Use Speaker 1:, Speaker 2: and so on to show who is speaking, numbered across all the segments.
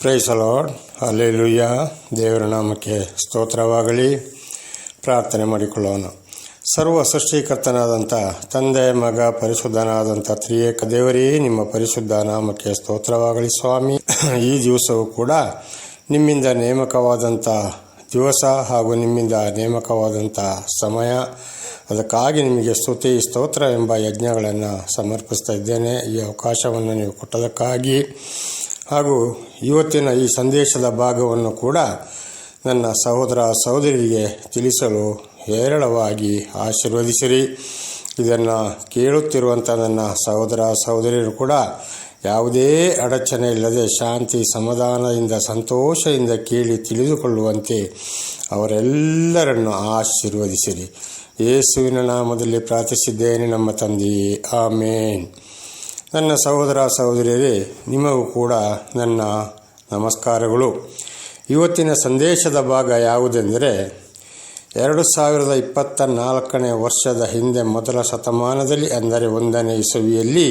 Speaker 1: Price the lord. Hallelujah. ದೇವರ ನಾಮಕ್ಕೆ ಸ್ತೋತ್ರವಾಗಲಿ. ಪ್ರಾರ್ಥನೆ ಮಾಡಿಕೊಳ್ಳೋಣ. ಸರ್ವ ಸೃಷ್ಟಿಕರ್ತನಾದಂಥ ತಂದೆ, ಮಗ, ಪರಿಶುದ್ಧನಾದಂಥ ತ್ರಿಯೇಕ ದೇವರೇ, ನಿಮ್ಮ ಪರಿಶುದ್ಧ ನಾಮಕ್ಕೆ ಸ್ತೋತ್ರವಾಗಲಿ ಸ್ವಾಮಿ. ಈ ದಿವಸವೂ ಕೂಡ ನಿಮ್ಮಿಂದ ನೇಮಕವಾದಂಥ ದಿವಸ ಹಾಗೂ ನಿಮ್ಮಿಂದ ನೇಮಕವಾದಂಥ ಸಮಯ, ಅದಕ್ಕಾಗಿ ನಿಮಗೆ ಸ್ತುತಿ ಸ್ತೋತ್ರ ಎಂಬ ಯಜ್ಞಗಳನ್ನು ಸಮರ್ಪಿಸ್ತಾ ಇದ್ದೇನೆ. ಈ ಅವಕಾಶವನ್ನು ನೀವು ಕೊಟ್ಟದಕ್ಕಾಗಿ ಹಾಗೂ ಇವತ್ತಿನ ಈ ಸಂದೇಶದ ಭಾಗವನ್ನು ಕೂಡ ನನ್ನ ಸಹೋದರ ಸಹೋದರಿಯರಿಗೆ ತಿಳಿಸಲು ಹೇರಳವಾಗಿ ಆಶೀರ್ವದಿಸಿರಿ. ಇದನ್ನು ಕೇಳುತ್ತಿರುವಂಥ ನನ್ನ ಸಹೋದರ ಸಹೋದರಿಯರು ಕೂಡ ಯಾವುದೇ ಅಡಚಣೆ ಇಲ್ಲದೆ ಶಾಂತಿ ಸಮಾಧಾನದಿಂದ ಸಂತೋಷದಿಂದ ಕೇಳಿ ತಿಳಿದುಕೊಳ್ಳುವಂತೆ ಅವರೆಲ್ಲರನ್ನು ಆಶೀರ್ವದಿಸಿರಿ. ಯೇಸುವಿನ ನಾಮದಲ್ಲಿ ಪ್ರಾರ್ಥಿಸಿದ್ದೇನೆ ನಮ್ಮ ತಂದೆಯೇ, ಆಮೇನ್. ನನ್ನ ಸಹೋದರ ಸಹೋದರಿಯರೇ, ನಿಮಗೂ ಕೂಡ ನನ್ನ ನಮಸ್ಕಾರಗಳು. ಇವತ್ತಿನ ಸಂದೇಶದ ಭಾಗ ಯಾವುದೆಂದರೆ, 2024 ವರ್ಷದ ಹಿಂದೆ ಮೊದಲ ಶತಮಾನದಲ್ಲಿ, ಅಂದರೆ 1ನೇ ಇಸವಿಯಲ್ಲಿ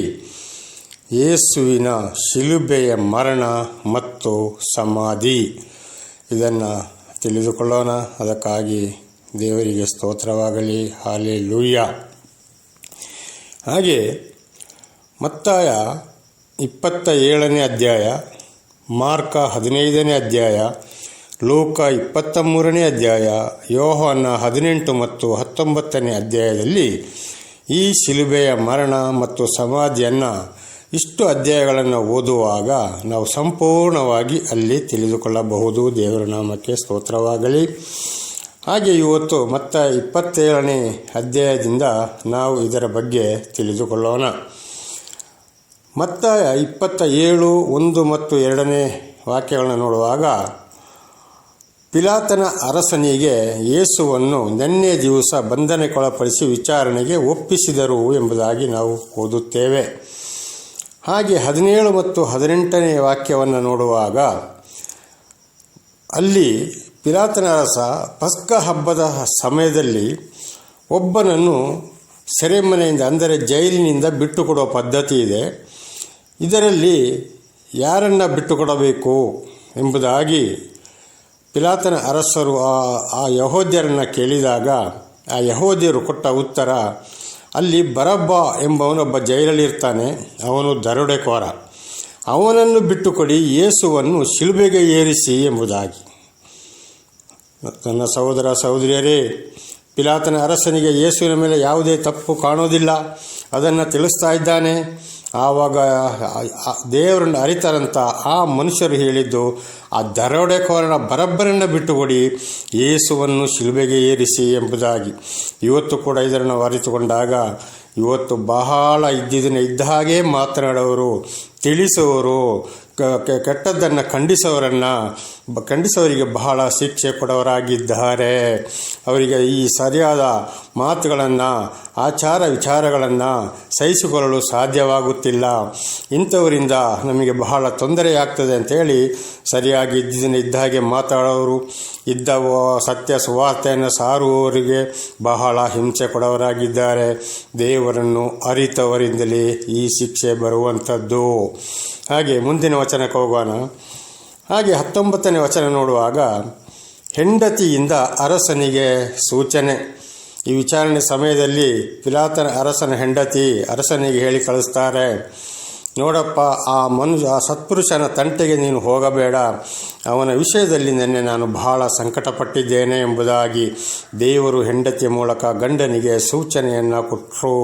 Speaker 1: ಯೇಸುವಿನ ಶಿಲುಬೆಯ ಮರಣ ಮತ್ತು ಸಮಾಧಿ, ಇದನ್ನು ತಿಳಿದುಕೊಳ್ಳೋಣ. ಅದಕ್ಕಾಗಿ ದೇವರಿಗೆ ಸ್ತೋತ್ರವಾಗಲಿ. ಹಲ್ಲೆಲೂಯಾ. ಹಾಗೆ ಮತ್ತಾಯ 27ನೇ ಅಧ್ಯಾಯ, ಮಾರ್ಕ 15ನೇ ಅಧ್ಯಾಯ, ಲೂಕ 23ನೇ ಅಧ್ಯಾಯ, ಯೋಹಾನ 18 ಮತ್ತು 19ನೇ ಅಧ್ಯಾಯದಲ್ಲಿ ಈ ಶಿಲುಬೆಯ ಮರಣ ಮತ್ತು ಸಮಾಧಿಯನ್ನು ಇಷ್ಟು ಅಧ್ಯಾಯಗಳನ್ನು ಓದುವಾಗ ನಾವು ಸಂಪೂರ್ಣವಾಗಿ ಅಲ್ಲಿ ತಿಳಿದುಕೊಳ್ಳಬಹುದು. ದೇವರ ನಾಮಕ್ಕೆ ಸ್ತೋತ್ರವಾಗಲಿ. ಹಾಗೆ ಇವತ್ತು ಮತ್ತಾಯ 27ನೇ ಅಧ್ಯಾಯದಿಂದ ನಾವು ಇದರ ಬಗ್ಗೆ ತಿಳಿದುಕೊಳ್ಳೋಣ. ಮತ್ತಾಯ 27, 1 ಮತ್ತು 2ನೇ ವಾಕ್ಯಗಳನ್ನು ನೋಡುವಾಗ, ಪಿಲಾತನ ಅರಸನಿಗೆ ಯೇಸುವನ್ನು ನಿನ್ನೆ ದಿವಸ ಬಂಧನಕ್ಕೊಳಪಡಿಸಿ ವಿಚಾರಣೆಗೆ ಒಪ್ಪಿಸಿದರು ಎಂಬುದಾಗಿ ನಾವು ಓದುತ್ತೇವೆ. ಹಾಗೆ 17 ಮತ್ತು 18ನೇ ವಾಕ್ಯವನ್ನು ನೋಡುವಾಗ, ಅಲ್ಲಿ ಪಿಲಾತನ ಅರಸ ಪಸ್ಕ ಹಬ್ಬದ ಸಮಯದಲ್ಲಿ ಒಬ್ಬನನ್ನು ಸೆರೆಮನೆಯಿಂದ, ಅಂದರೆ ಜೈಲಿನಿಂದ ಬಿಟ್ಟುಕೊಡುವ ಪದ್ಧತಿ ಇದೆ. ಇದರಲ್ಲಿ ಯಾರನ್ನು ಬಿಟ್ಟುಕೊಡಬೇಕು ಎಂಬುದಾಗಿ ಪಿಲಾತನ ಅರಸರು ಆ ಯಹೂದ್ಯರನ್ನು ಕೇಳಿದಾಗ, ಆ ಯಹೂದ್ಯರು ಕೊಟ್ಟ ಉತ್ತರ, ಅಲ್ಲಿ ಬರಬ್ಬ ಎಂಬವನೊಬ್ಬ ಜೈಲಲ್ಲಿರ್ತಾನೆ, ಅವನು ದರೋಡೆಕೋರ, ಅವನನ್ನು ಬಿಟ್ಟುಕೊಡಿ, ಯೇಸುವನ್ನು ಶಿಲುಬೆಗೆ ಏರಿಸಿ ಎಂಬುದಾಗಿ. ನನ್ನ ಸಹೋದರ ಸಹೋದರಿಯರೇ, ಪಿಲಾತನ ಅರಸನಿಗೆ ಯೇಸುವಿನ ಮೇಲೆ ಯಾವುದೇ ತಪ್ಪು ಕಾಣೋದಿಲ್ಲ, ಅದನ್ನು ತಿಳಿಸ್ತಾ ಇದ್ದಾನೆ. ಆವಾಗ ದೇವರನ್ನು ಅರಿತರಂತ ಆ ಮನುಷ್ಯರು ಹೇಳಿದ್ದು, ಆ ದರೋಡೆಕೋರನ ಬರಬ್ಬರನ್ನು ಬಿಟ್ಟುಕೊಡಿ, ಯೇಸುವನ್ನು ಶಿಲುಬೆಗೆ ಏರಿಸಿ ಎಂಬುದಾಗಿ. ಇವತ್ತು ಕೂಡ ಇದನ್ನು ಅರಿತುಕೊಂಡಾಗ, ಇವತ್ತು ಬಹಳ ಇದ್ದಿದ್ದನ್ನು ಇದ್ದ ಹಾಗೆ ಮಾತನಾಡೋರು, ತಿಳಿಸುವವರು, ಕೆಟ್ಟದ್ದನ್ನು ಖಂಡಿಸೋರಿಗೆ ಬಹಳ ಶಿಕ್ಷೆ ಕೊಡೋರಾಗಿದ್ದಾರೆ. ಅವರಿಗೆ ಈ ಸರಿಯಾದ ಮಾತುಗಳನ್ನು, ಆಚಾರ ವಿಚಾರಗಳನ್ನು ಸಹಿಸಿಕೊಳ್ಳಲು ಸಾಧ್ಯವಾಗುತ್ತಿಲ್ಲ. ಇಂಥವರಿಂದ ನಮಗೆ ಬಹಳ ತೊಂದರೆಯಾಗ್ತದೆ ಅಂತೇಳಿ ಸರಿಯಾಗಿ ಇದ್ದಿದ್ದನ್ನು ಇದ್ದ ಹಾಗೆ ಮಾತಾಡೋರು, ಇದ್ದ ಸತ್ಯ ಸುವಾರ್ತೆಯನ್ನು ಸಾರುವವರಿಗೆ ಬಹಳ ಹಿಂಸೆ ಕೊಡೋರಾಗಿದ್ದಾರೆ. ದೇವರನ್ನು ಅರಿತವರಿಂದಲೇ ಈ ಶಿಕ್ಷೆ ಬರುವಂಥದ್ದು. ಹಾಗೆ ಮುಂದಿನ ವಚನಕ್ಕೆ ಹೋಗೋಣ. ಹಾಗೆ 19ನೇ ವಚನ ನೋಡುವಾಗ, ಹೆಂಡತಿಯಿಂದ ಅರಸನಿಗೆ ಸೂಚನೆ. ಈ ವಿಚಾರಣೆ ಸಮಯದಲ್ಲಿ ಪಿಲಾತನ ಅರಸನ ಹೆಂಡತಿ ಅರಸನಿಗೆ ಹೇಳಿ ಕಳಿಸ್ತಾರೆ, ನೋಡಪ್ಪ, ಆ ಸತ್ಪುರುಷನ ತಂಟೆಗೆ ನೀನು ಹೋಗಬೇಡ, ಅವನ ವಿಷಯದಲ್ಲಿ ನಿನ್ನೆ ನಾನು ಬಹಳ ಸಂಕಟಪಟ್ಟಿದ್ದೇನೆ ಎಂಬುದಾಗಿ ದೇವರು ಹೆಂಡತಿಯ ಮೂಲಕ ಗಂಡನಿಗೆ ಸೂಚನೆಯನ್ನು ಕೊಟ್ಟರು.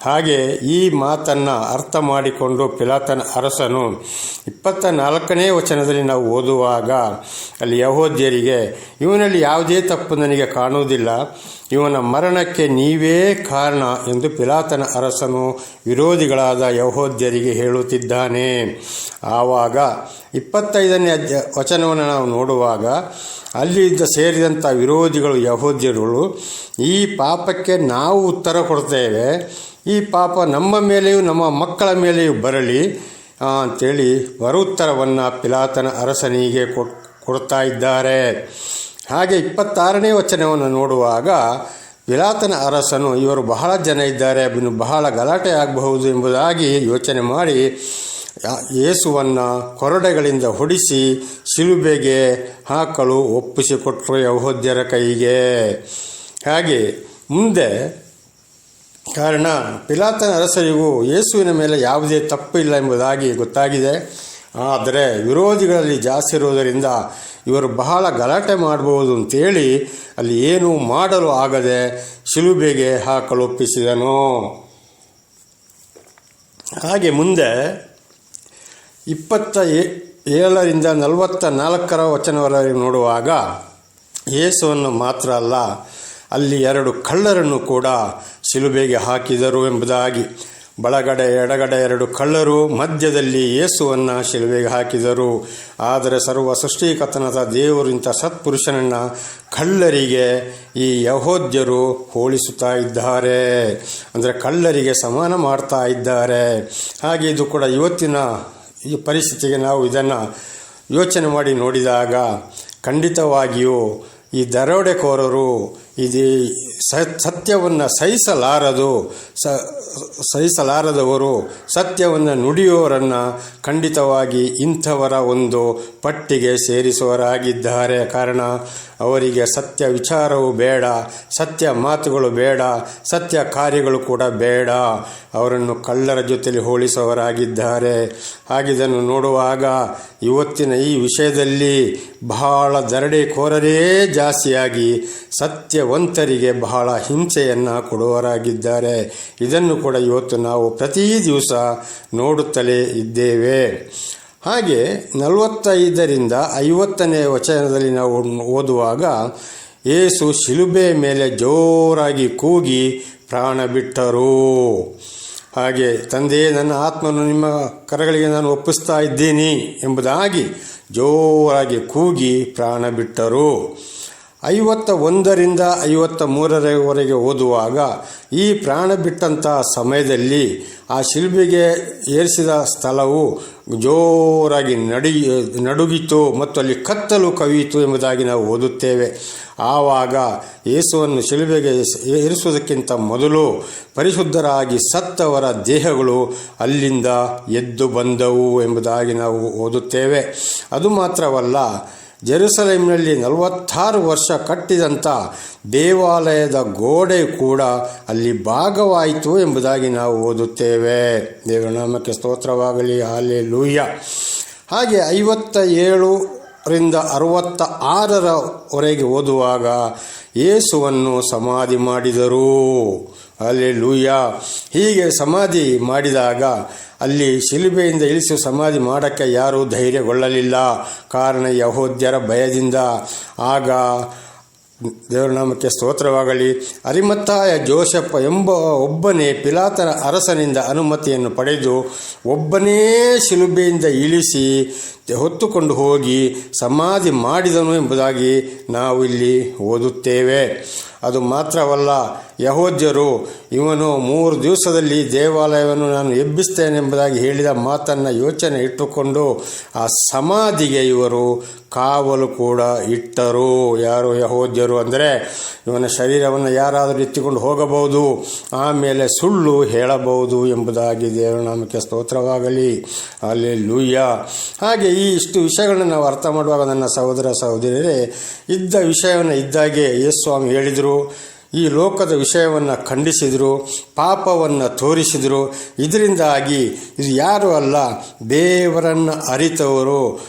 Speaker 1: ಹಾಗೆ ಈ ಮಾತನ್ನು ಅರ್ಥ ಮಾಡಿಕೊಂಡು ಪಿಲಾತನ ಅರಸನು 24ನೇ ವಚನದಲ್ಲಿ ನಾವು ಓದುವಾಗ, ಅಲ್ಲಿ ಯಹೂದ್ಯರಿಗೆ, ಇವನಲ್ಲಿ ಯಾವುದೇ ತಪ್ಪು ನನಗೆ ಕಾಣುವುದಿಲ್ಲ, ಇವನ ಮರಣಕ್ಕೆ ನೀವೇ ಕಾರಣ ಎಂದು ಪಿಲಾತನ ಅರಸನು ವಿರೋಧಿಗಳಾದ ಯಹೂದ್ಯರಿಗೆ ಹೇಳುತ್ತಿದ್ದಾನೆ. ಆವಾಗ 25ನೇ ವಚನವನ್ನು ನಾವು ನೋಡುವಾಗ, ಅಲ್ಲಿದ್ದ ಸೇರಿದಂಥ ವಿರೋಧಿಗಳು ಯಹೂದ್ಯರುಗಳು, ಈ ಪಾಪಕ್ಕೆ ನಾವು ಉತ್ತರ ಕೊಡ್ತೇವೆ, ಈ ಪಾಪ ನಮ್ಮ ಮೇಲೆಯೂ ನಮ್ಮ ಮಕ್ಕಳ ಮೇಲೆಯೂ ಬರಲಿ ಅಂಥೇಳಿ ಬರುತ್ತರವನ್ನು ಪಿಲಾತನ ಅರಸನಿಗೆ ಕೊಡ್ತಾ ಇದ್ದಾರೆ. ಹಾಗೆ 26ನೇ ವಚನವನ್ನು ನೋಡುವಾಗ, ಪಿಲಾತನ ಅರಸನು ಇವರು ಬಹಳ ಜನ ಇದ್ದಾರೆ, ಇನ್ನು ಬಹಳ ಗಲಾಟೆ ಆಗಬಹುದು ಎಂಬುದಾಗಿ ಯೋಚನೆ ಮಾಡಿ ಯೇಸುವನ್ನು ಕೊರಡೆಗಳಿಂದ ಹೊಡಿಸಿ ಶಿಲುಬೆಗೆ ಹಾಕಲು ಒಪ್ಪಿಸಿಕೊಟ್ಟರು ಯಹೂದ್ಯರ ಕೈಗೆ. ಹಾಗೆ ಮುಂದೆ ಕಾರಣ ಪಿಲಾತನ ಅರಸರಿಗೂ ಯೇಸುವಿನ ಮೇಲೆ ಯಾವುದೇ ತಪ್ಪು ಇಲ್ಲ ಎಂಬುದಾಗಿ ಗೊತ್ತಾಗಿದೆ. ಆದರೆ ವಿರೋಧಿಗಳಲ್ಲಿ ಜಾಸ್ತಿ ಇರುವುದರಿಂದ ಇವರು ಬಹಳ ಗಲಾಟೆ ಮಾಡಬಹುದು ಅಂತೇಳಿ ಅಲ್ಲಿ ಏನೂ ಮಾಡಲು ಆಗದೆ ಶಿಲುಬೆಗೆ ಹಾಕಲು ಒಪ್ಪಿಸಿದನು. ಹಾಗೆ ಮುಂದೆ 27ರಿಂದ 44 ವಚನವರೆಗೆ ನೋಡುವಾಗ ಯೇಸುವನ್ನು ಮಾತ್ರ ಅಲ್ಲ, ಅಲ್ಲಿ 2 ಕಳ್ಳರನ್ನು ಕೂಡ ಶಿಲುಬೆಗೆ ಹಾಕಿದರು ಎಂಬುದಾಗಿ. ಬಲಗಡೆ ಎಡಗಡೆ 2 ಕಳ್ಳರು, ಮಧ್ಯದಲ್ಲಿ ಯೇಸುವನ್ನು ಶಿಲುಬೆಗೆ ಹಾಕಿದರು. ಆದರೆ ಸರ್ವ ಸೃಷ್ಟಿಕರ್ತನಾದ ದೇವರು ಇಂಥ ಸತ್ಪುರುಷನನ್ನು ಕಳ್ಳರಿಗೆ ಈ ಯಹೂದ್ಯರು ಹೋಲಿಸುತ್ತಾ ಇದ್ದಾರೆ, ಅಂದರೆ ಕಳ್ಳರಿಗೆ ಸಮಾನ ಮಾಡ್ತಾ ಇದ್ದಾರೆ. ಹಾಗೆ ಇದು ಕೂಡ ಇವತ್ತಿನ ಈ ಪರಿಸ್ಥಿತಿಗೆ ನಾವು ಇದನ್ನು ಯೋಚನೆ ಮಾಡಿ ನೋಡಿದಾಗ ಖಂಡಿತವಾಗಿಯೂ ಈ ದರೋಡೆಕೋರರು ಇದು ಸತ್ಯವನ್ನು ಸಹಿಸಲಾರದವರು ಸತ್ಯವನ್ನು ನುಡಿಯೋರನ್ನು ಖಂಡಿತವಾಗಿ ಇಂಥವರ ಒಂದು ಪಟ್ಟಿಗೆ ಸೇರಿಸುವರಾಗಿದ್ದಾರೆ. ಕಾರಣ ಅವರಿಗೆ ಸತ್ಯ ವಿಚಾರವು ಬೇಡ, ಸತ್ಯ ಮಾತುಗಳು ಬೇಡ, ಸತ್ಯ ಕಾರ್ಯಗಳು ಕೂಡ ಬೇಡ. ಅವರನ್ನು ಕಳ್ಳರ ಜೊತೆಲಿ ಹೋಲಿಸುವವರಾಗಿದ್ದಾರೆ. ಹಾಗಿದನ್ನು ನೋಡುವಾಗ ಇವತ್ತಿನ ಈ ವಿಷಯದಲ್ಲಿ ಬಹಳ ದರೋಡೆಕೋರರೇ ಜಾಸ್ತಿಯಾಗಿ ಸತ್ಯವಂತರಿಗೆ ಬಹಳ ಹಿಂಸೆಯನ್ನು ಕೊಡುವವರಾಗಿದ್ದಾರೆ. ಇದನ್ನು ಕೂಡ ಇವತ್ತು ನಾವು ಪ್ರತಿ ದಿವಸ ನೋಡುತ್ತಲೇ ಇದ್ದೇವೆ. ಹಾಗೆ 45ರಿಂದ 50ನೇ ವಚನದಲ್ಲಿ ನಾವು ಓದುವಾಗ ಯೇಸು ಶಿಲುಬೆ ಮೇಲೆ ಜೋರಾಗಿ ಕೂಗಿ ಪ್ರಾಣ ಬಿಟ್ಟರು. ಹಾಗೆ ತಂದೆ, ನನ್ನ ಆತ್ಮವನ್ನು ನಿಮ್ಮ ಕರಗಳಿಗೆ ನಾನು ಒಪ್ಪಿಸ್ತಾ ಇದ್ದೀನಿ ಎಂಬುದಾಗಿ ಜೋರಾಗಿ ಕೂಗಿ ಪ್ರಾಣ ಬಿಟ್ಟರು. 51ರಿಂದ 53ರವರೆಗೆ ಓದುವಾಗ ಈ ಪ್ರಾಣ ಬಿಟ್ಟಂಥ ಸಮಯದಲ್ಲಿ ಆ ಶಿಲುಬೆಗೆ ಏರಿಸಿದ ಸ್ಥಳವು ಜೋರಾಗಿ ನಡುಗಿತು ಮತ್ತು ಅಲ್ಲಿ ಕತ್ತಲು ಕವಿಯಿತು ಎಂಬುದಾಗಿ ನಾವು ಓದುತ್ತೇವೆ. ಆವಾಗ ಯೇಸುವನ್ನು ಶಿಲುಬೆಗೆ ಏರಿಸುವುದಕ್ಕಿಂತ ಮೊದಲು ಪರಿಶುದ್ಧರಾಗಿ ಸತ್ತವರ ದೇಹಗಳು ಅಲ್ಲಿಂದ ಎದ್ದು ಬಂದವು ಎಂಬುದಾಗಿ ನಾವು ಓದುತ್ತೇವೆ. ಅದು ಮಾತ್ರವಲ್ಲ, ಜೆರುಸಲೇಮಿನಲ್ಲಿ 46 ವರ್ಷ ಕಟ್ಟಿದಂಥ ದೇವಾಲಯದ ಗೋಡೆ ಕೂಡ ಅಲ್ಲಿ ಭಾಗವಾಯಿತು ಎಂಬುದಾಗಿ ನಾವು ಓದುತ್ತೇವೆ. ದೇವರ ನಾಮಕ್ಕೆ ಸ್ತೋತ್ರವಾಗಲಿ, ಹಲ್ಲೆಲೂಯಾ. ಹಾಗೆ 57ರಿಂದ 66ರವರೆಗೆ ಓದುವಾಗ ಯೇಸುವನ್ನು ಸಮಾಧಿ ಮಾಡಿದರು. ಹಲ್ಲೆಲೂಯಾ. ಹೀಗೆ ಸಮಾಧಿ ಮಾಡಿದಾಗ ಅಲ್ಲಿ ಶಿಲುಬೆಯಿಂದ ಇಳಿಸಿ ಸಮಾಧಿ ಮಾಡೋಕ್ಕೆ ಯಾರೂ ಧೈರ್ಯಗೊಳ್ಳಲಿಲ್ಲ. ಕಾರಣ ಯಹೂದ್ಯರ ಭಯದಿಂದ. ಆಗ ದೇವರ ನಾಮಕ್ಕೆ ಸ್ತೋತ್ರವಾಗಲಿ, ಅರಿಮತ್ತಾಯ ಜೋಸೆಫ ಎಂಬ ಒಬ್ಬನೇ ಪಿಲಾತನ ಅರಸನಿಂದ ಅನುಮತಿಯನ್ನು ಪಡೆದು ಒಬ್ಬನೇ ಶಿಲುಬೆಯಿಂದ ಇಳಿಸಿ ಹೊತ್ತುಕೊಂಡು ಹೋಗಿ ಸಮಾಧಿ ಮಾಡಿದನು ಎಂಬುದಾಗಿ ನಾವು ಇಲ್ಲಿ ಓದುತ್ತೇವೆ. ಅದು ಮಾತ್ರವಲ್ಲ, ಯಹೂದ್ಯರು ಇವನು 3 ದಿವಸದಲ್ಲಿ ದೇವಾಲಯವನ್ನು ನಾನು ಎಬ್ಬಿಸ್ತೇನೆ ಎಂಬುದಾಗಿ ಹೇಳಿದ ಮಾತನ್ನು ಯೋಚನೆ ಇಟ್ಟುಕೊಂಡು ಆ ಸಮಾಧಿಗೆ ಇವರು ಕಾವಲು ಕೂಡ ಇಟ್ಟರು. ಯಾರು? ಯಹೂದ್ಯರು. ಅಂದರೆ ಇವನ ಶರೀರವನ್ನು ಯಾರಾದರೂ ಎತ್ತಿಕೊಂಡು ಹೋಗಬಹುದು, ಆಮೇಲೆ ಸುಳ್ಳು ಹೇಳಬಹುದು ಎಂಬುದಾಗಿ ದೇವರ ನಾಮಕ್ಕೆ ಸ್ತೋತ್ರವಾಗಲಿ, ಹಲ್ಲೆಲೂಯಾ. ಹಾಗೆ ಈ ಇಷ್ಟು ವಿಷಯಗಳನ್ನು ನಾವು ಅರ್ಥ ಮಾಡುವಾಗ ನನ್ನ ಸಹೋದರ ಸಹೋದರಿಯರೇ, ಇದ್ದ ವಿಷಯವನ್ನು ಇದ್ದಾಗೆ ಯೇಸು ಸ್ವಾಮಿ ಹೇಳಿದರು. ಈ ಲೋಕದ ವಿಷಯವನ್ನು ಖಂಡಿಸಿದರು, ಪಾಪವನ್ನು ತೋರಿಸಿದರು. ಇದರಿಂದಾಗಿ ಇದು ಯಾರೂ ಅಲ್ಲ, ದೇವರನ್ನು ಅರಿತವರು,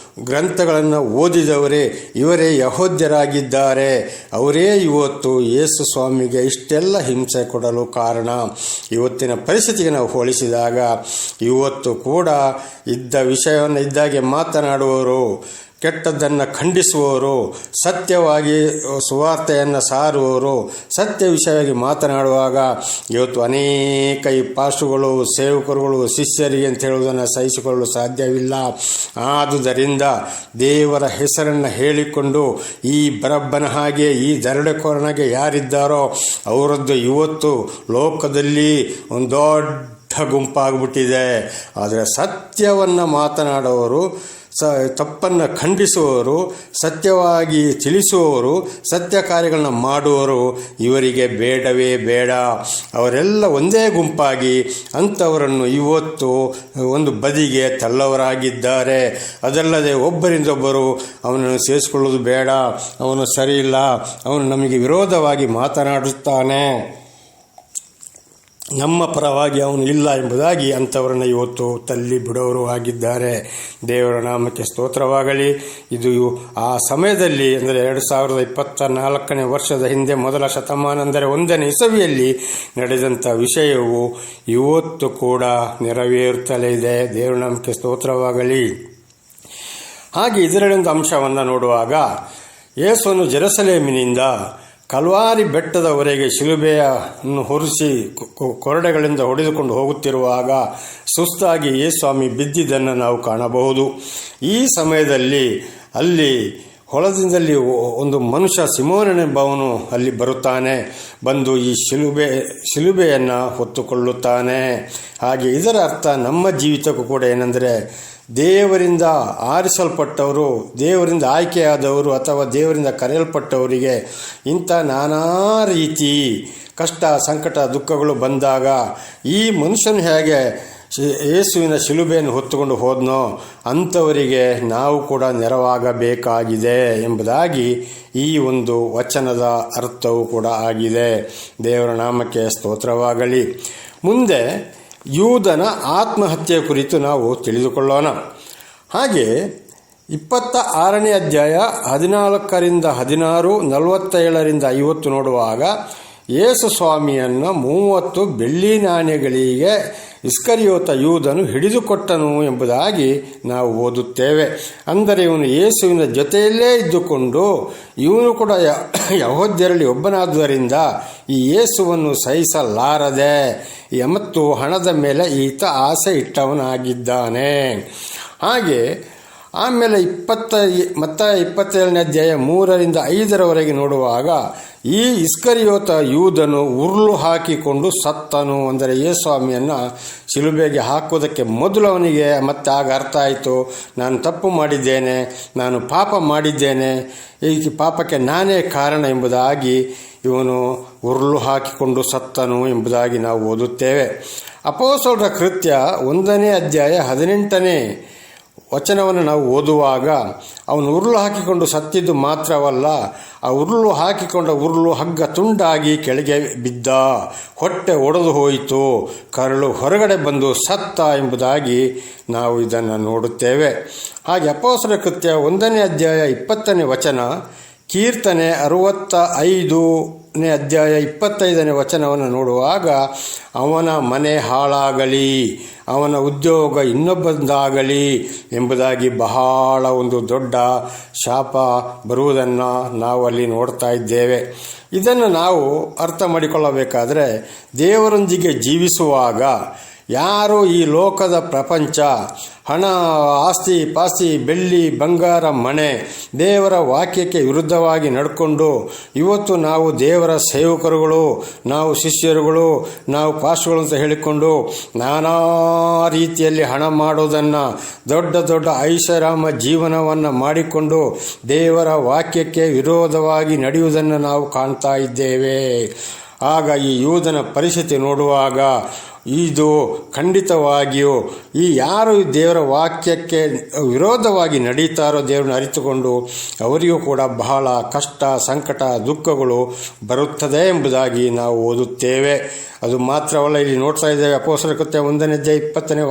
Speaker 1: ಗ್ರಂಥಗಳನ್ನು ಓದಿದವರೇ ಇವರೇ ಯಹೂದ್ಯರಾಗಿದ್ದಾರೆ. ಅವರೇ ಇವತ್ತು ಯೇಸು ಸ್ವಾಮಿಗೆ ಇಷ್ಟೆಲ್ಲ ಹಿಂಸೆ ಕೊಡಲು ಕಾರಣ. ಇವತ್ತಿನ ಪರಿಸ್ಥಿತಿಗೆ ನಾವು ಹೋಲಿಸಿದಾಗ ಇವತ್ತು ಕೂಡ ಇದ್ದ ವಿಷಯವನ್ನು ಇದ್ದಾಗೆ ಮಾತನಾಡುವವರು, ಕೆಟ್ಟದ್ದನ್ನು ಖಂಡಿಸುವವರು, ಸತ್ಯವಾಗಿ ಸುವಾರ್ತೆಯನ್ನು ಸಾರುವವರು, ಸತ್ಯ ವಿಷಯವಾಗಿ ಮಾತನಾಡುವಾಗ ಇವತ್ತು ಅನೇಕ ಈ ಪಾಸ್ಟುಗಳು, ಸೇವಕರುಗಳು ಶಿಷ್ಯರಿಗೆ ಅಂತ ಹೇಳುವುದನ್ನು ಸಹಿಸಿಕೊಳ್ಳಲು ಸಾಧ್ಯವಿಲ್ಲ. ಆದುದರಿಂದ ದೇವರ ಹೆಸರನ್ನು ಹೇಳಿಕೊಂಡು ಈ ಬರಬ್ಬನ ಹಾಗೆ, ಈ ದರೋಡೆಕೋರನಿಗೆ ಯಾರಿದ್ದಾರೋ ಅವರದ್ದು ಇವತ್ತು ಲೋಕದಲ್ಲಿ ಒಂದು ದೊಡ್ಡ ಗುಂಪಾಗ್ಬಿಟ್ಟಿದೆ. ಆದರೆ ಸತ್ಯವನ್ನು ಮಾತನಾಡುವವರು, ತಪ್ಪನ್ನು ಖಂಡಿಸುವವರು, ಸತ್ಯವಾಗಿ ತಿಳಿಸುವವರು, ಸತ್ಯ ಕಾರ್ಯಗಳನ್ನ ಮಾಡುವವರು ಇವರಿಗೆ ಬೇಡವೇ ಬೇಡ. ಅವರೆಲ್ಲ ಒಂದೇ ಗುಂಪಾಗಿ ಅಂಥವರನ್ನು ಇವತ್ತು ಒಂದು ಬದಿಗೆ ತಳ್ಳವರಾಗಿದ್ದಾರೆ. ಅದಲ್ಲದೆ ಒಬ್ಬರಿಂದೊಬ್ಬರು ಅವನನ್ನು ಸೇರಿಸಿಕೊಳ್ಳುವುದು ಬೇಡ, ಅವನು ಸರಿಯಿಲ್ಲ, ಅವನು ನಮಗೆ ವಿರೋಧವಾಗಿ ಮಾತನಾಡುತ್ತಾನೆ, ನಮ್ಮ ಪರವಾಗಿ ಅವನು ಇಲ್ಲ ಎಂಬುದಾಗಿ ಅಂಥವರನ್ನು ಇವತ್ತು ತಳ್ಳಿ ಬಿಡೋರು ಆಗಿದ್ದಾರೆ. ದೇವರ ನಾಮಕ್ಕೆ ಸ್ತೋತ್ರವಾಗಲಿ. ಇದು ಆ ಸಮಯದಲ್ಲಿ ಅಂದರೆ 2024 ವರ್ಷದ ಹಿಂದೆ ಮೊದಲ ಶತಮಾನ ಅಂದರೆ 1ನೇ ಇಸವಿಯಲ್ಲಿ ನಡೆದಂಥ ವಿಷಯವು ಇವತ್ತು ಕೂಡ ನೆರವೇರುತ್ತಲೇ ಇದೆ. ದೇವರ ನಾಮಕ್ಕೆ ಸ್ತೋತ್ರವಾಗಲಿ. ಹಾಗೆ ಇದರಲ್ಲಿ ಒಂದು ಅಂಶವನ್ನು ನೋಡುವಾಗ, ಯೇಸುವನ್ನು ಜೆರುಸಲೇಮಿನಿಂದ ಕಲ್ವಾರಿ ಬೆಟ್ಟದವರೆಗೆ ಶಿಲುಬೆಯನ್ನು ಹೊರಿಸಿ ಕೊರಡೆಗಳಿಂದ ಹೊಡೆದುಕೊಂಡು ಹೋಗುತ್ತಿರುವಾಗ ಸುಸ್ತಾಗಿ ಯೇಸ್ವಾಮಿ ಬಿದ್ದಿದ್ದನ್ನು ನಾವು ಕಾಣಬಹುದು. ಈ ಸಮಯದಲ್ಲಿ ಅಲ್ಲಿ ಹೊಲದಿಂದಲ್ಲಿ ಒಂದು ಮನುಷ್ಯ ಸಿಮೋನನೆಂಬವನು ಅಲ್ಲಿ ಬರುತ್ತಾನೆ. ಬಂದು ಈ ಶಿಲುಬೆಯನ್ನು ಹೊತ್ತುಕೊಳ್ಳುತ್ತಾನೆ. ಹಾಗೆ ಇದರ ಅರ್ಥ ನಮ್ಮ ಜೀವಿತಕ್ಕೂ ಕೂಡ ಏನೆಂದರೆ, ದೇವರಿಂದ ಆರಿಸಲ್ಪಟ್ಟವರು, ದೇವರಿಂದ ಆಯ್ಕೆಯಾದವರು ಅಥವಾ ದೇವರಿಂದ ಕರೆಯಲ್ಪಟ್ಟವರಿಗೆ ಇಂಥ ನಾನಾ ರೀತಿ ಕಷ್ಟ, ಸಂಕಟ, ದುಃಖಗಳು ಬಂದಾಗ ಈ ಮನುಷ್ಯನು ಹೇಗೆ ಯೇಸುವಿನ ಶಿಲುಬೆಯನ್ನು ಹೊತ್ತುಕೊಂಡು ಹೋದನೋ ಅಂಥವರಿಗೆ ನಾವು ಕೂಡ ನೆರವಾಗಬೇಕಾಗಿದೆ ಎಂಬುದಾಗಿ ಈ ಒಂದು ವಚನದ ಅರ್ಥವೂ ಕೂಡ ಆಗಿದೆ. ದೇವರ ನಾಮಕ್ಕೆ ಸ್ತೋತ್ರವಾಗಲಿ. ಮುಂದೆ ಯೂದನ ಆತ್ಮಹತ್ಯೆ ಕುರಿತು ನಾವು ತಿಳಿದುಕೊಳ್ಳೋಣ. ಹಾಗೆ 26ನೇ ಅಧ್ಯಾಯ 14 16, 47 50 ನೋಡುವಾಗ, ಯೇಸು ಸ್ವಾಮಿಯನ್ನು 30 ಬೆಳ್ಳಿ ನಾಣ್ಯಗಳಿಗೆ ಇಸ್ಕರಿಯೋತ ಯೂದನು ಹಿಡಿದುಕೊಟ್ಟನು ಎಂಬುದಾಗಿ ನಾವು ಓದುತ್ತೇವೆ. ಅಂದರೆ ಇವನು ಯೇಸುವಿನ ಜೊತೆಯಲ್ಲೇ ಇದ್ದುಕೊಂಡು ಇವನು ಕೂಡ ಯಹೂದ್ಯರಲ್ಲಿ ಒಬ್ಬನಾದುದರಿಂದ ಈ ಯೇಸುವನ್ನು ಸಹಿಸಲಾರದೆ ಮತ್ತು ಹಣದ ಮೇಲೆ ಈತ ಆಸೆ ಇಟ್ಟವನಾಗಿದ್ದಾನೆ. ಹಾಗೆ ಆಮೇಲೆ 27ನೇ ಅಧ್ಯಾಯ 3 5 ನೋಡುವಾಗ, ಈ ಇಸ್ಕರಿಯೋತ ಯೂದನು ಉರುಳು ಹಾಕಿಕೊಂಡು ಸತ್ತನು. ಅಂದರೆ ಯೇಸ್ವಾಮಿಯನ್ನು ಶಿಲುಬೆಗೆ ಹಾಕುವುದಕ್ಕೆ ಮೊದಲು ಅವನಿಗೆ ಮತ್ತೆ ಆಗ ಅರ್ಥ ಆಯಿತು, ನಾನು ತಪ್ಪು ಮಾಡಿದ್ದೇನೆ, ನಾನು ಪಾಪ ಮಾಡಿದ್ದೇನೆ, ಈ ಪಾಪಕ್ಕೆ ನಾನೇ ಕಾರಣ ಎಂಬುದಾಗಿ ಇವನು ಉರುಳು ಹಾಕಿಕೊಂಡು ಸತ್ತನು ಎಂಬುದಾಗಿ ನಾವು ಓದುತ್ತೇವೆ. ಅಪೊಸ್ತಲರ ಕೃತ್ಯ 1ನೇ ಅಧ್ಯಾಯ 18ನೇ ವಚನವನ್ನು ನಾವು ಓದುವಾಗ, ಅವನು ಉರುಳು ಹಾಕಿಕೊಂಡು ಸತ್ತಿದ್ದು ಮಾತ್ರವಲ್ಲ, ಆ ಉರುಳು ಹಾಕಿಕೊಂಡ ಉರುಳು ಹಗ್ಗ ತುಂಡಾಗಿ ಕೆಳಗೆ ಬಿದ್ದ, ಹೊಟ್ಟೆ ಒಡೆದು ಹೋಯಿತು, ಕರಳು ಹೊರಗಡೆ ಬಂದು ಸತ್ತ ಎಂಬುದಾಗಿ ನಾವು ಇದನ್ನು ನೋಡುತ್ತೇವೆ. ಹಾಗೆ ಅಪೊಸ್ತಲರ ಕೃತ್ಯ 1ನೇ ಅಧ್ಯಾಯ 20ನೇ ವಚನ, ಕೀರ್ತನೆ 65ನೇ ಅಧ್ಯಾಯ 25ನೇ ವಚನವನ್ನು ನೋಡುವಾಗ, ಅವನ ಮನೆ ಹಾಳಾಗಲಿ, ಅವನ ಉದ್ಯೋಗ ಇನ್ನೊಬ್ಬಂದಾಗಲಿ ಎಂಬುದಾಗಿ ಬಹಳ ಒಂದು ದೊಡ್ಡ ಶಾಪ ಬರುವುದನ್ನು ನಾವು ಅಲ್ಲಿ ನೋಡ್ತಾ ಇದ್ದೇವೆ. ಇದನ್ನು ನಾವು ಅರ್ಥ ಮಾಡಿಕೊಳ್ಳಬೇಕಾದರೆ, ದೇವರೊಂದಿಗೆ ಜೀವಿಸುವಾಗ ಯಾರು ಈ ಲೋಕದ ಪ್ರಪಂಚ, ಹಣ, ಆಸ್ತಿ ಪಾಸ್ತಿ, ಬೆಳ್ಳಿ ಬಂಗಾರ, ಮನೆ, ದೇವರ ವಾಕ್ಯಕ್ಕೆ ವಿರುದ್ಧವಾಗಿ ನಡ್ಕೊಂಡು ಇವತ್ತು ನಾವು ದೇವರ ಸೇವಕರುಗಳು, ನಾವು ಶಿಷ್ಯರುಗಳು, ನಾವು ಪಾಸ್ಟರ್ಗಳು ಅಂತ ಹೇಳಿಕೊಂಡು ನಾನಾ ರೀತಿಯಲ್ಲಿ ಹಣ ಮಾಡೋದನ್ನು, ದೊಡ್ಡ ದೊಡ್ಡ ಐಷಾರಾಮ ಜೀವನವನ್ನು ಮಾಡಿಕೊಂಡು ದೇವರ ವಾಕ್ಯಕ್ಕೆ ವಿರೋಧವಾಗಿ ನಡೆಯುವುದನ್ನು ನಾವು ಕಾಣ್ತಾ ಇದ್ದೇವೆ. ಆಗ ಈ ಯೂದನ ಪರಿಸ್ಥಿತಿ ನೋಡುವಾಗ ಇದು ಖಂಡಿತವಾಗಿಯೂ ಈ ಯಾರು ದೇವರ ವಾಕ್ಯಕ್ಕೆ ವಿರೋಧವಾಗಿ ನಡೀತಾರೋ ದೇವರನ್ನು ಅರಿತುಕೊಂಡು ಅವರಿಗೂ ಕೂಡ ಬಹಳ ಕಷ್ಟ, ಸಂಕಟ, ದುಃಖಗಳು ಬರುತ್ತದೆ ಎಂಬುದಾಗಿ ನಾವು ಓದುತ್ತೇವೆ. ಅದು ಮಾತ್ರವಲ್ಲ, ಇಲ್ಲಿ ನೋಡ್ತಾ ಇದ್ದೇವೆ ಅಪೊಸ್ತಲರ ಕೃತ್ಯ 1ನೇ ಅಧ್ಯಾಯ 20ನೇ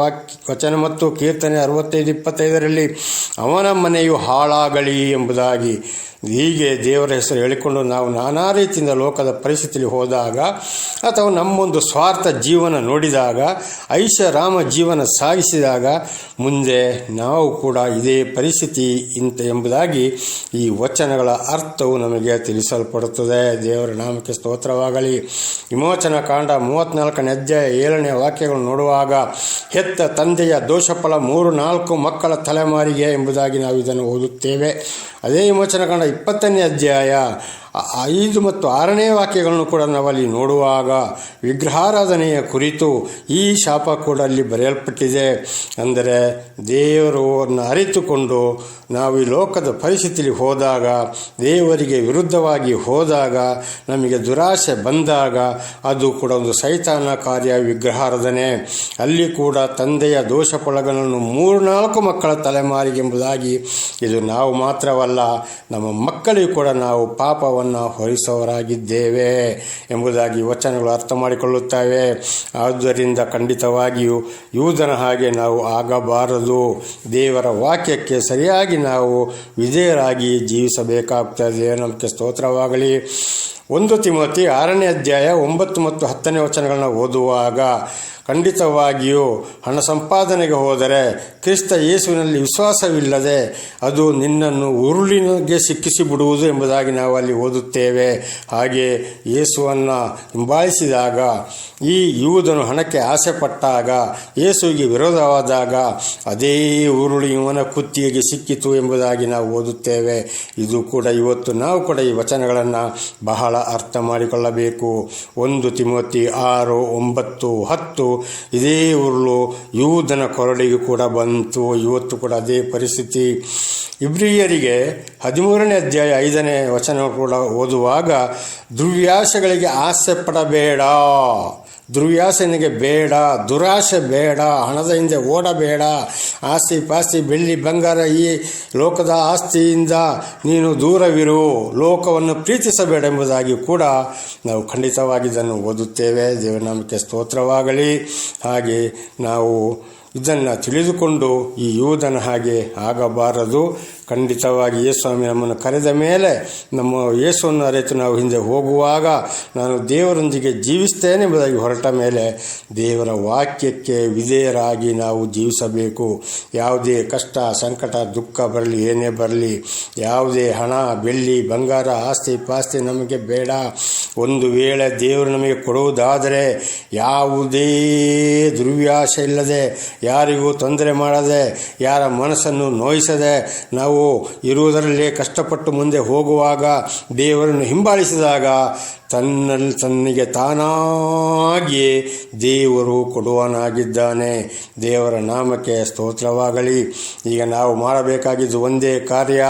Speaker 1: ವಚನ ಮತ್ತು ಕೀರ್ತನೆ 65-25 ಅವನ ಮನೆಯು ಹಾಳಾಗಲಿ ಎಂಬುದಾಗಿ ಹೀಗೆ ದೇವರ ಹೆಸರು ಹೇಳಿಕೊಂಡು ನಾವು ನಾನಾ ರೀತಿಯಿಂದ ಲೋಕದ ಪರಿಸ್ಥಿತಿಯಲ್ಲಿ ಹೋದಾಗ ಅಥವಾ ನಮ್ಮೊಂದು ಸ್ವಾರ್ಥ ಜೀವನ ನೋಡಿದಾಗ, ಐಷಾರಾಮ ಜೀವನ ಸಾಗಿಸಿದಾಗ ಮುಂದೆ ನಾವು ಕೂಡ ಇದೇ ಪರಿಸ್ಥಿತಿ ಎಂಬುದಾಗಿ ಈ ವಚನಗಳ ಅರ್ಥವು ನಮಗೆ ತಿಳಿಸಲ್ಪಡುತ್ತದೆ. ದೇವರ ನಾಮಕ್ಕೆ ಸ್ತೋತ್ರವಾಗಲಿ. ವಿಮೋಚನಾ ಕಾಂಡ 34ನೇ ಅಧ್ಯಾಯ 7ನೇ ವಾಕ್ಯಗಳು ನೋಡುವಾಗ, ಹೆತ್ತ ತಂದೆಯ ದೋಷಫಲ 3-4 ಮಕ್ಕಳ ತಲೆಮಾರಿಗೆ ಎಂಬುದಾಗಿ ನಾವು ಇದನ್ನು ಓದುತ್ತೇವೆ. ಅದೇ ವಿಮೋಚನಾ ಕಾಂಡ 20ನೇ ಅಧ್ಯಾಯ 5 ಮತ್ತು 6ನೇ ವಾಕ್ಯಗಳನ್ನು ಕೂಡ ನಾವಲ್ಲಿ ನೋಡುವಾಗ ವಿಗ್ರಹಾರಾಧನೆಯ ಕುರಿತು ಈ ಶಾಪ ಕೂಡ ಅಲ್ಲಿ ಬರೆಯಲ್ಪಟ್ಟಿದೆ. ಅಂದರೆ ದೇವರನ್ನು ಅರಿತುಕೊಂಡು ನಾವು ಈ ಲೋಕದ ಪರಿಸ್ಥಿತಿಯಲ್ಲಿ ಹೋದಾಗ, ದೇವರಿಗೆ ವಿರುದ್ಧವಾಗಿ ಹೋದಾಗ, ನಮಗೆ ದುರಾಸೆ ಬಂದಾಗ ಅದು ಕೂಡ ಒಂದು ಸೈತಾನ ಕಾರ್ಯ ವಿಗ್ರಹಾರಾಧನೆ. ಅಲ್ಲಿ ಕೂಡ ತಂದೆಯ ದೋಷ ಫಲಗಳನ್ನು 3-4 ಮಕ್ಕಳ ತಲೆಮಾರಿಗೆ ಎಂಬುದಾಗಿ ಇದು ನಾವು ಮಾತ್ರವಲ್ಲ, ನಮ್ಮ ಮಕ್ಕಳಿಗೂ ಕೂಡ ನಾವು ಪಾಪವನ್ನು ಹೊರಿಸೋರಾಗಿದ್ದೇವೆ ಎಂಬುದಾಗಿ ವಚನಗಳು ಅರ್ಥ ಮಾಡಿಕೊಳ್ಳುತ್ತವೆ. ಆದ್ದರಿಂದ ಖಂಡಿತವಾಗಿಯೂ ಯೂದನ ಹಾಗೆ ನಾವು ಆಗಬಾರದು. ದೇವರ ವಾಕ್ಯಕ್ಕೆ ಸರಿಯಾಗಿ ನಾವು ವಿಧೇಯರಾಗಿ ಜೀವಿಸಬೇಕಾಗ್ತದೆ. ನಮಗೆ ಸ್ತೋತ್ರವಾಗಲಿ. 1 ತಿಮೋತಿ 6ನೇ ಅಧ್ಯಾಯ 9 ಮತ್ತು 10ನೇ ವಚನಗಳನ್ನು ಓದುವಾಗ ಖಂಡಿತವಾಗಿಯೂ ಹಣ ಸಂಪಾದನೆಗೆ ಹೋದರೆ ಕ್ರಿಸ್ತ ಯೇಸುವಿನಲ್ಲಿ ವಿಶ್ವಾಸವಿಲ್ಲದೆ ಅದು ನಿನ್ನನ್ನು ಉರುಳಿಗೆ ಸಿಕ್ಕಿಸಿಬಿಡುವುದು ಎಂಬುದಾಗಿ ನಾವು ಅಲ್ಲಿ ಓದುತ್ತೇವೆ. ಹಾಗೆ ಯೇಸುವನ್ನು ಹಿಂಬಾಲಿಸಿದಾಗ, ಈ ಯೂದನು ಹಣಕ್ಕೆ ಆಸೆ ಪಟ್ಟಾಗ, ಯೇಸುವಿಗೆ ವಿರೋಧವಾದಾಗ ಅದೇ ಉರುಳು ಇವನ ಕುತ್ತಿಗೆಗೆ ಸಿಕ್ಕಿತು ಎಂಬುದಾಗಿ ನಾವು ಓದುತ್ತೇವೆ. ಇದು ಕೂಡ ಇವತ್ತು ನಾವು ಕೂಡ ಈ ವಚನಗಳನ್ನು ಬಹಳ ಅರ್ಥ ಮಾಡಿಕೊಳ್ಳಬೇಕು. 1 ತಿಮೋತಿ 6, 9, 10 ಇದೇ ಉರುಳು ಯೂದನ ಕೊರಳಿಗೂ ಕೂಡ ಬಂತು. ಇವತ್ತು ಕೂಡ ಅದೇ ಪರಿಸ್ಥಿತಿ. ಇಬ್ರಿಯರಿಗೆ 13ನೇ ಅಧ್ಯಾಯ 5ನೇ ವಚನ ಕೂಡ ಓದುವಾಗ ದುರ್ವ್ಯಾಸಗಳಿಗೆ ಆಸೆ ಪಡಬೇಡ, ದುರ್ವ್ಯಾಸನೆಗೆ ಬೇಡ, ದುರಾಸೆ ಬೇಡ, ಹಣದ ಹಿಂದೆ ಓಡಬೇಡ, ಆಸ್ತಿ ಪಾಸ್ತಿ ಬೆಳ್ಳಿ ಬಂಗಾರ ಈ ಲೋಕದ ಆಸ್ತಿಯಿಂದ ನೀನು ದೂರವಿರು, ಲೋಕವನ್ನು ಪ್ರೀತಿಸಬೇಡ ಎಂಬುದಾಗಿ ಕೂಡ ನಾವು ಖಂಡಿತವಾಗಿ ಇದನ್ನು ಓದುತ್ತೇವೆ. ದೇವನಾಮಕ್ಕೆ ಸ್ತೋತ್ರವಾಗಲಿ. ಹಾಗೆ ನಾವು ಇದನ್ನು ತಿಳಿದುಕೊಂಡು ಈ ಯೂದನ ಹಾಗೆ ಆಗಬಾರದು. ಖಂಡಿತವಾಗಿ ಯೇಸುಸ್ವಾಮಿ ನಮ್ಮನ್ನು ಕರೆದ ಮೇಲೆ ನಮ್ಮ ಯೇಸುವನ್ನು ಅರಿತು ನಾವು ಹಿಂದೆ ಹೋಗುವಾಗ ನಾನು ದೇವರೊಂದಿಗೆ ಜೀವಿಸ್ತೇನೆ ಎಂಬುದಾಗಿ ಹೊರಟ ಮೇಲೆ ದೇವರ ವಾಕ್ಯಕ್ಕೆ ವಿಧೇಯರಾಗಿ ನಾವು ಜೀವಿಸಬೇಕು. ಯಾವುದೇ ಕಷ್ಟ, ಸಂಕಟ, ದುಃಖ ಬರಲಿ, ಏನೇ ಬರಲಿ, ಯಾವುದೇ ಹಣ, ಬೆಳ್ಳಿ, ಬಂಗಾರ, ಆಸ್ತಿ ಪಾಸ್ತಿ ನಮಗೆ ಬೇಡ. ಒಂದು ವೇಳೆ ದೇವರು ನಮಗೆ ಕೊಡುವುದಾದರೆ ಯಾವುದೇ ದುರ್ವ್ಯಾಸೆ ಇಲ್ಲದೆ, ಯಾರಿಗೂ ತೊಂದರೆ ಮಾಡದೆ, ಯಾರ ಮನಸ್ಸನ್ನು ನೋಯಿಸದೆ ನಾವು ಇರುವುದರಲ್ಲೇ ಕಷ್ಟಪಟ್ಟು ಮುಂದೆ ಹೋಗುವಾಗ, ದೇವರನ್ನು ಹಿಂಬಾಲಿಸಿದಾಗ ತನ್ನಿಗೆ ತಾನಾಗಿಯೇ ದೇವರು ಕೊಡುವನಾಗಿದ್ದಾನೆ. ದೇವರ ನಾಮಕ್ಕೆ ಸ್ತೋತ್ರವಾಗಲಿ. ಈಗ ನಾವು ಮಾಡಬೇಕಾಗಿದ್ದು ಒಂದೇ ಕಾರ್ಯ.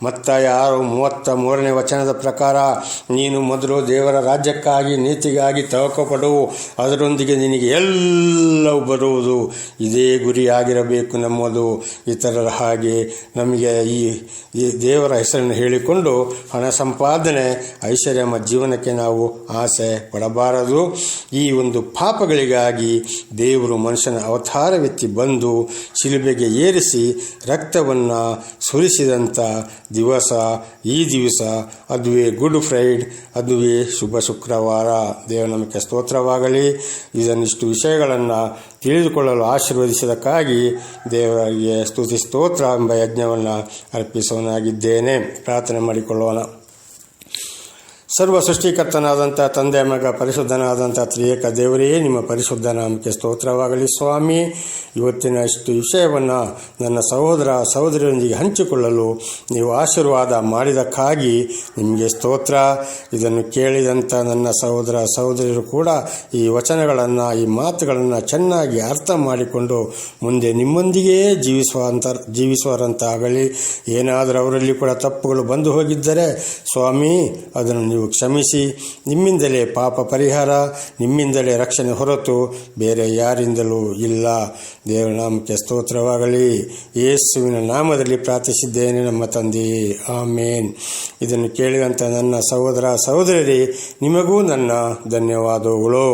Speaker 1: ಮತ್ತಾಯ 6:33ನೇ ವಚನದ ಪ್ರಕಾರ ನೀನು ಮೊದಲು ದೇವರ ರಾಜ್ಯಕ್ಕಾಗಿ, ನೀತಿಗಾಗಿ ತವಕಪಡು, ಅದರೊಂದಿಗೆ ನಿನಗೆ ಎಲ್ಲವೂ ಬರುವುದು. ಇದೇ ಗುರಿಯಾಗಿರಬೇಕು ನಮ್ಮದು. ಇತರರ ಹಾಗೆ ನಮಗೆ ಈ ದೇವರ ಹೆಸರನ್ನು ಹೇಳಿಕೊಂಡು ಹಣ ಸಂಪಾದನೆ, ಐಶ್ವರ್ಯ ಜೀವನಕ್ಕೆ ನಾವು ಆಸೆ ಪಡಬಾರದು. ಈ ಒಂದು ಪಾಪಗಳಿಗಾಗಿ ದೇವರು ಮನುಷ್ಯನ ಅವತಾರವೆತ್ತಿ ಬಂದು ಶಿಲುಬೆಗೆ ಏರಿಸಿ ರಕ್ತವನ್ನು ಸುರಿಸಿದಂಥ ದಿವಸ ಈ ದಿವಸ. ಅದುವೇ ಗುಡ್ ಫ್ರೈಡ್, ಅದುವೇ ಶುಭ ಶುಕ್ರವಾರ. ದೇವನಮಗೆ ಸ್ತೋತ್ರವಾಗಲಿ. ಇದನ್ನಿಷ್ಟು ವಿಷಯಗಳನ್ನು ತಿಳಿದುಕೊಳ್ಳಲು ಆಶೀರ್ವದಿಸಿದಕ್ಕಾಗಿ ದೇವರಿಗೆ ಸ್ತುತಿ ಸ್ತೋತ್ರ ಎಂಬ ಯಜ್ಞವನ್ನು ಅರ್ಪಿಸೋನಾಗಿದ್ದೇನೆ. ಪ್ರಾರ್ಥನೆ ಮಾಡಿಕೊಳ್ಳೋಣ. ಸರ್ವ ಸೃಷ್ಟಿಕರ್ತನಾದಂಥ ತಂದೆ, ಮಗ, ಪರಿಶುದ್ಧನಾದಂಥ ತ್ರಿಯೇಕ ದೇವರೇ, ನಿಮ್ಮ ಪರಿಶುದ್ಧ ನಾಮಕ್ಕೆ ಸ್ತೋತ್ರವಾಗಲಿ. ಸ್ವಾಮಿ, ಇವತ್ತಿನ ಇಷ್ಟು ವಿಷಯವನ್ನು ನನ್ನ ಸಹೋದರ ಸಹೋದರಿಯರೊಂದಿಗೆ ಹಂಚಿಕೊಳ್ಳಲು ನೀವು ಆಶೀರ್ವಾದ ಮಾಡಿದಕ್ಕಾಗಿ ನಿಮಗೆ ಸ್ತೋತ್ರ. ಇದನ್ನು ಕೇಳಿದಂಥ ನನ್ನ ಸಹೋದರ ಸಹೋದರಿಯರು ಕೂಡ ಈ ವಚನಗಳನ್ನು, ಈ ಮಾತುಗಳನ್ನು ಚೆನ್ನಾಗಿ ಅರ್ಥ ಮಾಡಿಕೊಂಡು ಮುಂದೆ ನಿಮ್ಮೊಂದಿಗೇ ಜೀವಿಸುವಂತಾಗಲಿ. ಏನಾದರೂ ಅವರಲ್ಲಿ ಕೂಡ ತಪ್ಪುಗಳು ಬಂದು ಹೋಗಿದ್ದರೆ ಸ್ವಾಮಿ ಅದನ್ನು ನೀವು ಕ್ಷಮಿಸಿ, ನಿಮ್ಮಿಂದಲೇ ಪಾಪ ಪರಿಹಾರ, ನಿಮ್ಮಿಂದಲೇ ರಕ್ಷಣೆ ಹೊರತು ಬೇರೆ ಯಾರಿಂದಲೂ ಇಲ್ಲ. ದೇವರ ನಾಮಕ್ಕೆ ಸ್ತೋತ್ರವಾಗಲಿ. ಯೇಸುವಿನ ನಾಮದಲ್ಲಿ ಪ್ರಾರ್ಥಿಸಿದ್ದೇನೆ ನಮ್ಮ ತಂದೆಯೇ, ಆಮೇನ್. ಇದನ್ನು ಕೇಳಿದಂಥ ನನ್ನ ಸಹೋದರ ಸಹೋದರರೇ, ನಿಮಗೂ ನನ್ನ ಧನ್ಯವಾದಗಳು.